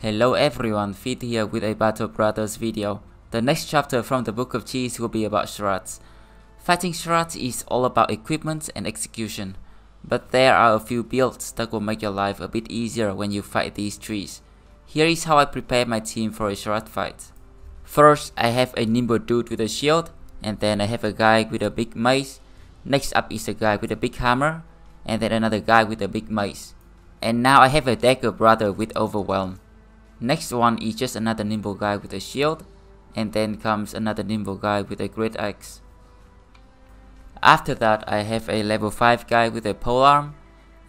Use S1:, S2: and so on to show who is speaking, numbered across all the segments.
S1: Hello everyone, Feedy here with a Battle Brothers video. The next chapter from the Book of Cheese will be about Schrats. Fighting Schrats is all about equipment and execution, but there are a few builds that will make your life a bit easier when you fight these trees. Here is how I prepare my team for a Schrat fight. First, I have a nimble dude with a shield, and then I have a guy with a big mace. Next up is a guy with a big hammer, and then another guy with a big mace. And now I have a dagger brother with overwhelm. Next one is just another nimble guy with a shield, and then comes another nimble guy with a great axe. After that, I have a level 5 guy with a polearm,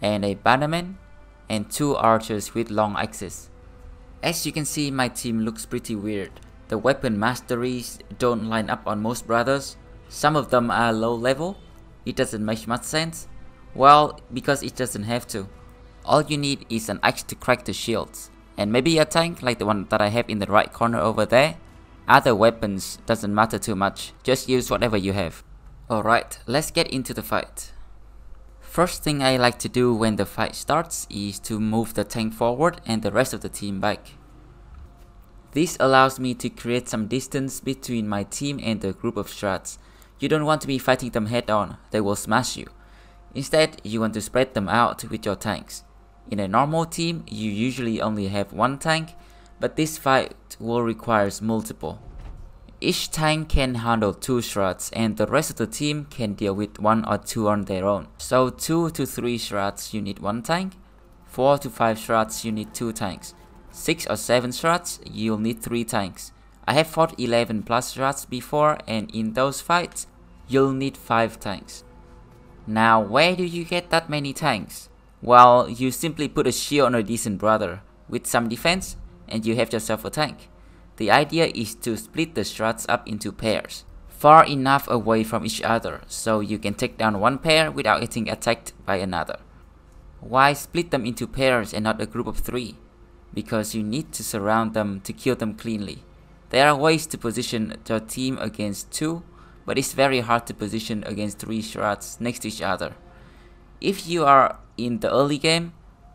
S1: and a bannerman, and 2 archers with long axes. As you can see, my team looks pretty weird. The weapon masteries don't line up on most brothers. Some of them are low level. It doesn't make much sense. Well, because it doesn't have to. All you need is an axe to crack the shields, and maybe a tank like the one that I have in the right corner over there. Other weapons doesn't matter too much, just use whatever you have. Alright, let's get into the fight. First thing I like to do when the fight starts is to move the tank forward and the rest of the team back. This allows me to create some distance between my team and the group of Schrats. You don't want to be fighting them head on, they will smash you. Instead, you want to spread them out with your tanks. In a normal team, you usually only have one tank, but this fight will require multiple. Each tank can handle 2 Schrats, and the rest of the team can deal with 1 or 2 on their own. So 2 to 3 Schrats you need 1 tank, 4 to 5 Schrats you need 2 tanks, 6 or 7 Schrats you'll need 3 tanks. I have fought 11 plus Schrats before, and in those fights, you'll need 5 tanks. Now, where do you get that many tanks? Well, you simply put a shield on a decent brother with some defense, and you have yourself a tank. The idea is to split the Schrats up into pairs, far enough away from each other so you can take down one pair without getting attacked by another. Why split them into pairs and not a group of 3? Because you need to surround them to kill them cleanly. There are ways to position your team against 2, but it's very hard to position against 3 Schrats next to each other. If you are in the early game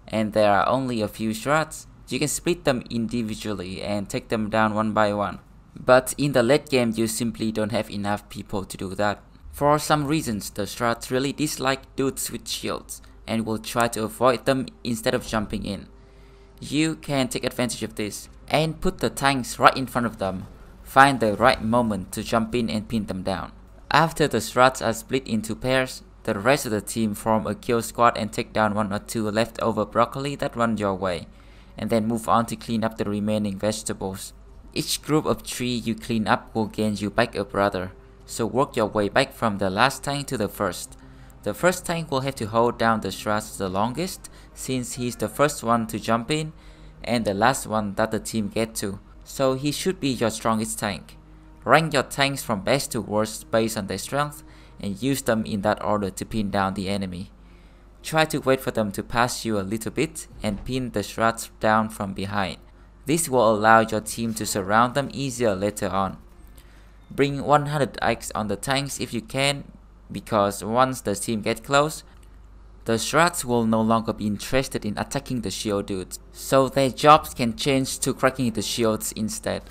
S1: and there are only a few Schrats, you can split them individually and take them down one by one. But in the late game, you simply don't have enough people to do that. For some reasons, the Schrats really dislike dudes with shields and will try to avoid them instead of jumping in. You can take advantage of this and put the tanks right in front of them. Find the right moment to jump in and pin them down. After the Schrats are split into pairs, the rest of the team form a kill squad and take down 1 or 2 leftover broccoli that run your way, and then move on to clean up the remaining vegetables. Each group of 3 you clean up will gain you back a brother, so work your way back from the last tank to the first. The first tank will have to hold down the Schrats the longest, since he's the first one to jump in, and the last one that the team get to, so he should be your strongest tank. Rank your tanks from best to worst based on their strength, and use them in that order to pin down the enemy. Try to wait for them to pass you a little bit and pin the Schrats down from behind. This will allow your team to surround them easier later on. Bring 100x on the tanks if you can, because once the team gets close, the Schrats will no longer be interested in attacking the shield dudes, so their jobs can change to cracking the shields instead.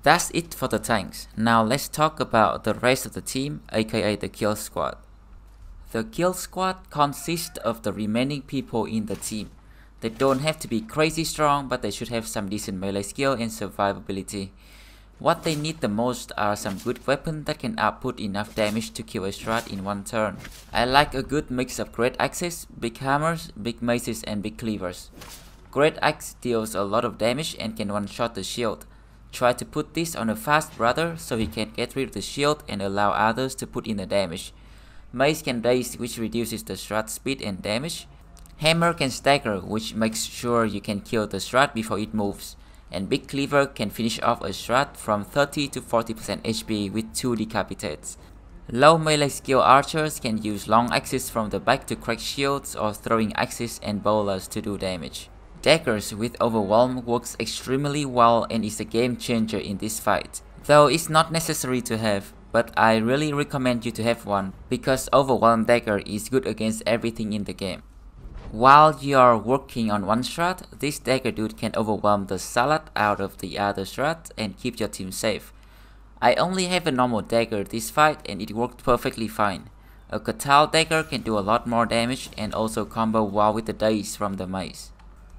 S1: That's it for the tanks. Now let's talk about the rest of the team, aka the kill squad. The kill squad consists of the remaining people in the team. They don't have to be crazy strong, but they should have some decent melee skill and survivability. What they need the most are some good weapons that can output enough damage to kill a Schrat in one turn. I like a good mix of great axes, big hammers, big maces and big cleavers. Great axe deals a lot of damage and can one-shot the shield. Try to put this on a fast brother so he can get rid of the shield and allow others to put in the damage. Mace can raise, which reduces the Schrat speed and damage. Hammer can stagger, which makes sure you can kill the Schrat before it moves. And Big Cleaver can finish off a Schrat from 30 to 40% HP with 2 decapitates. Low melee skill archers can use long axes from the back to crack shields or throwing axes and bowlers to do damage. Daggers with overwhelm works extremely well and is a game changer in this fight, though it's not necessary to have, but I really recommend you to have one because overwhelm dagger is good against everything in the game. While you are working on one Shrat, this dagger dude can overwhelm the salad out of the other Shrat and keep your team safe. I only have a normal dagger this fight and it worked perfectly fine. A Katal dagger can do a lot more damage and also combo well with the dice from the mace.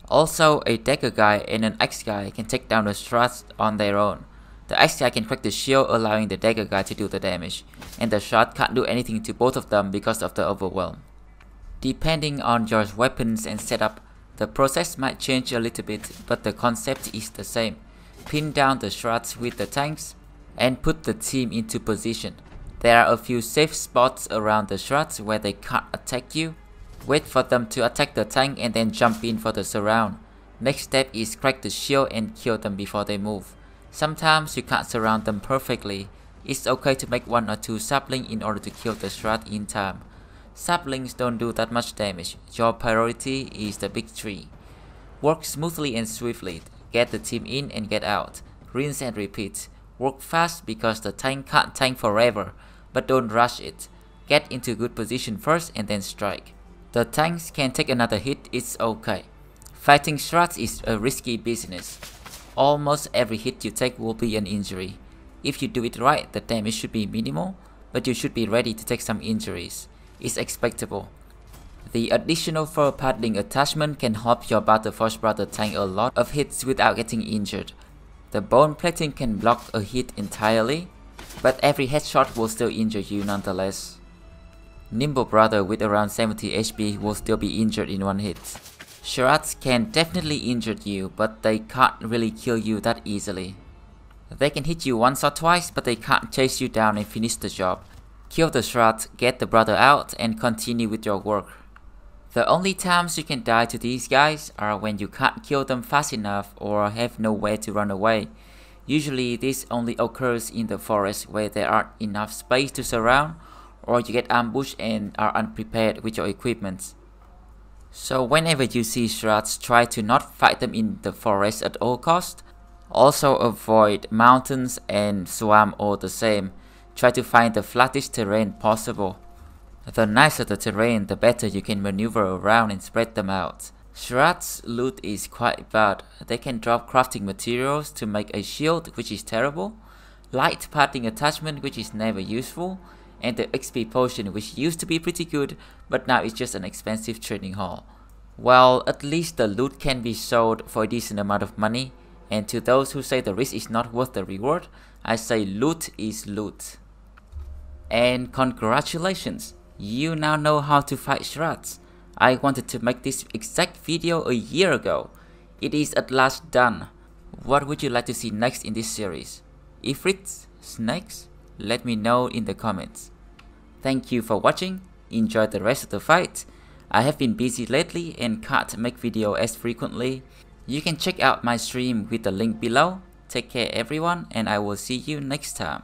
S1: Also, a dagger guy and an axe guy can take down the Strats on their own. The axe guy can crack the shield, allowing the dagger guy to do the damage, and the Shrat can't do anything to both of them because of the overwhelm. Depending on your weapons and setup, the process might change a little bit, but the concept is the same. Pin down the Strats with the tanks and put the team into position. There are a few safe spots around the Strats where they can't attack you. Wait for them to attack the tank and then jump in for the surround. Next step is crack the shield and kill them before they move. Sometimes you can't surround them perfectly. It's okay to make 1 or 2 saplings in order to kill the Strat in time. Saplings don't do that much damage. Your priority is the big tree. Work smoothly and swiftly. Get the team in and get out. Rinse and repeat. Work fast because the tank can't tank forever, but don't rush it. Get into good position first and then strike. The tanks can take another hit, it's okay. Fighting Strats is a risky business. Almost every hit you take will be an injury. If you do it right, the damage should be minimal, but you should be ready to take some injuries. It's expectable. The additional fur padding attachment can help your Battle Force brother tank a lot of hits without getting injured. The bone plating can block a hit entirely, but every headshot will still injure you nonetheless. Nimble brother with around 70 HP will still be injured in one hit. Schrats can definitely injure you, but they can't really kill you that easily. They can hit you once or twice, but they can't chase you down and finish the job. Kill the Shrat, get the brother out, and continue with your work. The only times you can die to these guys are when you can't kill them fast enough or have nowhere to run away. Usually this only occurs in the forest where there aren't enough space to surround, or you get ambushed and are unprepared with your equipment. So whenever you see Shrats, try to not fight them in the forest at all costs. Also avoid mountains and swamp all the same. Try to find the flattest terrain possible. The nicer the terrain, the better you can maneuver around and spread them out. Schrats' loot is quite bad. They can drop crafting materials to make a shield, which is terrible, light padding attachment, which is never useful, and the XP potion, which used to be pretty good, but now it's just an expensive trading hall. Well, at least the loot can be sold for a decent amount of money, and to those who say the risk is not worth the reward, I say loot is loot. And congratulations! You now know how to fight Schrats. I wanted to make this exact video a year ago. It is at last done. What would you like to see next in this series? Ifrits? Snakes? Let me know in the comments. Thank you for watching. Enjoy the rest of the fight. I have been busy lately and can't make video as frequently. You can check out my stream with the link below. Take care everyone, and I will see you next time.